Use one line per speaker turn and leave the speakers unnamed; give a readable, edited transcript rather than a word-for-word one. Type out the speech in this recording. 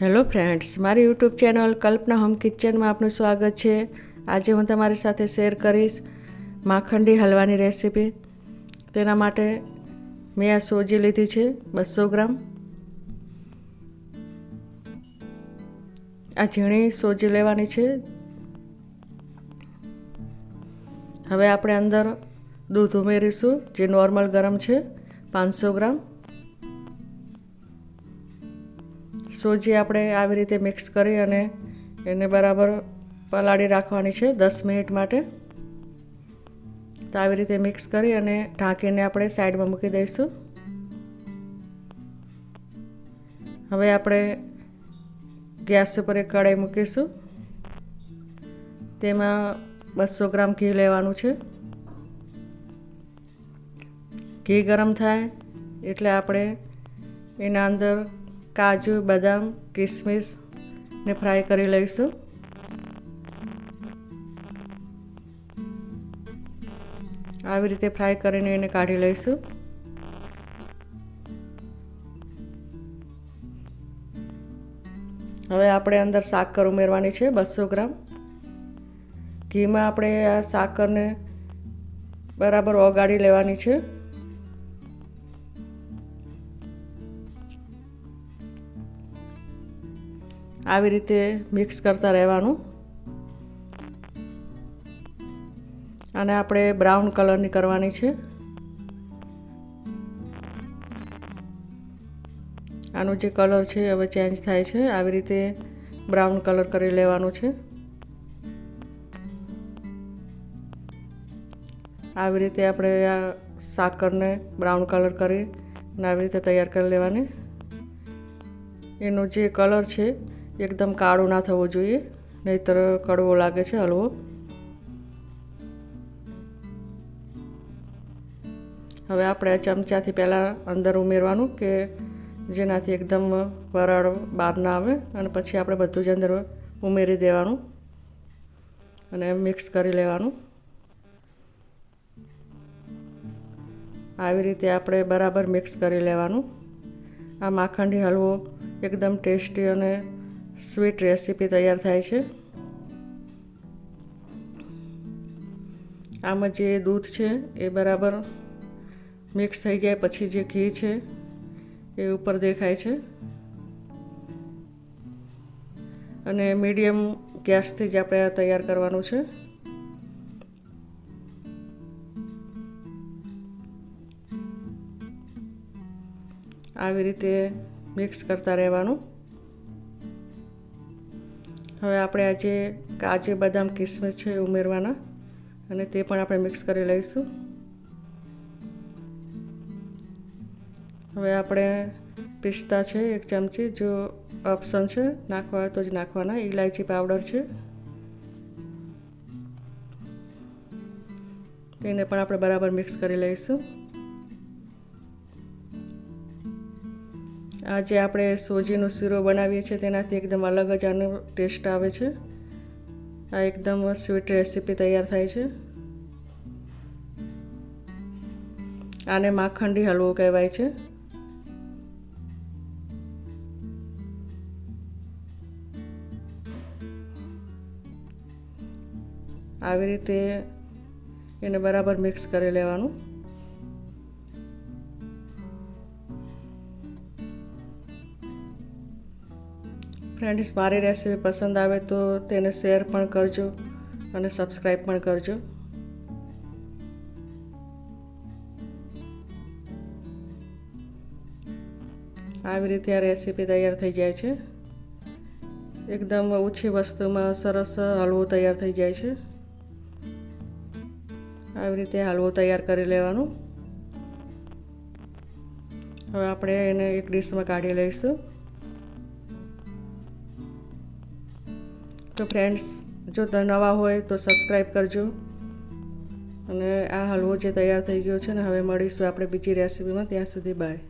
Hello friends, મારી YouTube channel કલ્પના home કિચનમાં આપનું સ્વાગત છે। આજે હું તમારી સાથે શેર કરીશ માખંડી હલવાની રેસીપી। તેના માટે મેં આ સોજી લીધી છે 200 ગ્રામ। આ ઝીણી સોજી લેવાની છે। હવે આપણે અંદર દૂધ ઉમેરીશું, જે નોર્મલ ગરમ છે 500 ગ્રામ। સોજી આપણે આવી રીતે મિક્સ કરી અને એને બરાબર પલાળી રાખવાની છે 10 મિનિટ માટે। તો આવી રીતે મિક્સ કરી અને ઢાંકીને આપણે સાઈડમાં મૂકી દઈશું। હવે આપણે ગેસ ઉપર એક કઢાઈ મૂકીશું। તેમાં 200 ગ્રામ ઘી લેવાનું છે। ઘી ગરમ થાય એટલે આપણે એના અંદર કાજુ, બદામ, કિસમિસ ને ફ્રાય કરી લઈશું। આવી રીતે ફ્રાય કરીને એને કાઢી લઈશું। હવે આપણે અંદર સાકર ઉમેરવાની છે 200 ગ્રામ। ઘીમાં આપણે આ સાકરને બરાબર ઓગાળી લેવાની છે। આવી રીતે મિક્સ કરતા રહેવાનું। અને આપણે બ્રાઉન કલરની કરવાની છે। આનો જે કલર છે હવે ચેન્જ થાય છે। આવી રીતે બ્રાઉન કલર કરી લેવાનું છે। આવી રીતે આપણે આ સાકરને બ્રાઉન કલર કરી અને આવી રીતે તૈયાર કરી લેવાની। એનો જે કલર છે એકદમ કાળું ના થવું જોઈએ, નહીંતર કડવો લાગે છે હલવો। હવે આપણે આ ચમચાથી પહેલાં અંદર ઉમેરવાનું, કે જેનાથી એકદમ વરાળ બહાર ના આવે, અને પછી આપણે બધું જ અંદર ઉમેરી દેવાનું અને મિક્સ કરી લેવાનું। આવી રીતે આપણે બરાબર મિક્સ કરી લેવાનું। આ માખંડી હલવો એકદમ ટેસ્ટી અને સ્વીટ રેસીપી તૈયાર થાય છે। આમાં જે દૂધ છે એ બરાબર મિક્સ થઈ જાય પછી જે ઘી છે એ ઉપર દેખાય છે। અને મીડિયમ ગેસથી જ આપણે આ તૈયાર કરવાનું છે। આવી રીતે મિક્સ કરતા રહેવાનું। હવે આપણે આ જે કાજુ, બદામ, કિસમિસ છે ઉમેરવાના, અને તે પણ આપણે મિક્સ કરી લઈશું। હવે આપણે પિસ્તા છે 1 ચમચી, જો ઓપ્શન છે નાખવા હોય તો જ નાખવાના। ઇલાયચી પાવડર છે, તેને પણ આપણે બરાબર મિક્સ કરી લઈશું। આ જે આપણે સોજીનો શીરો બનાવીએ છીએ તેનાથી એકદમ અલગ જ આનો ટેસ્ટ આવે છે। આ એકદમ સ્વીટ રેસીપી તૈયાર થાય છે। આને માખંડી હલવો કહેવાય છે। આવી રીતે એને બરાબર મિક્સ કરી લેવાનું। ફ્રેન્ડ્સ, મારી રેસીપી પસંદ આવે તો તેને શેર પણ કરજો અને સબસ્ક્રાઈબ પણ કરજો। આવી રીતે આ રેસીપી તૈયાર થઈ જાય છે। એકદમ ઓછી વસ્તુમાં સરસ હલવો તૈયાર થઈ જાય છે। આવી રીતે હલવો તૈયાર કરી લેવાનું। હવે આપણે એને એક ડીશમાં કાઢી લઈશું। તો ફ્રેન્ડ્સ, જો નવા હોય તો સબસ્ક્રાઈબ કરજો। અને આ હલવો જે તૈયાર થઈ ગયો છે ને, હવે મળીશું આપણે બીજી રેસીપીમાં। ત્યાં સુધી બાય।